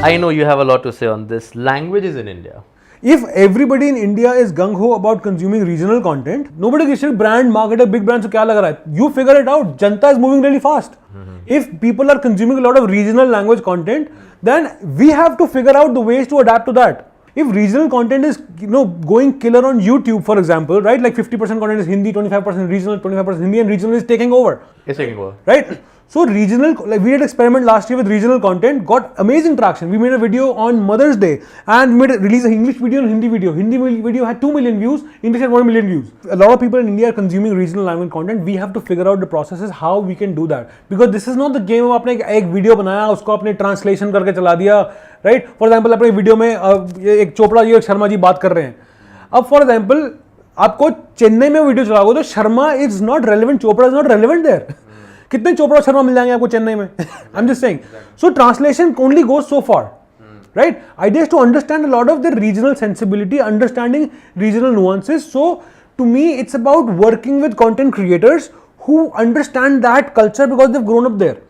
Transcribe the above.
I know you have a lot to say on this. Languages in India. If everybody in India is gung-ho about consuming regional content, nobody gives a brand, marketer, big brand, so kya lag raha hai? You figure it out. Janta is moving really fast. If people are consuming a lot of regional language content, then we have to figure out the ways to adapt to that. If regional content is, going killer on YouTube, for example, right? Like 50% content is Hindi, 25% regional, 25% Hindi, and regional is taking over. It's taking over. Right? So regional, like we did experiment last year with regional content, got amazing traction. We made a video on Mother's Day and we released an English video and Hindi video. Hindi video had 2 million views, English had 1 million views. A lot of people in India are consuming regional language content. We have to figure out the processes how we can do that. Because this is not the game of आपने एक video बनाया, उसको आपने translation करके चला दिया, right? For example, अपने video में एक चोपड़ा जी और शर्मा जी बात कर रहे हैं. अब for example, आपको चेन्नई में वीडियो चलाओगे तो Sharma is not relevant, Chopra is not relevant there. कितने चोपड़ा शर्मा मिल जाएंगे आपको चेन्नई में? I'm just saying. So translation only goes so far, right? Idea is to understand a lot of the regional sensibility, understanding regional nuances. So to me, it's about working with content creators who understand that culture because they've grown up there.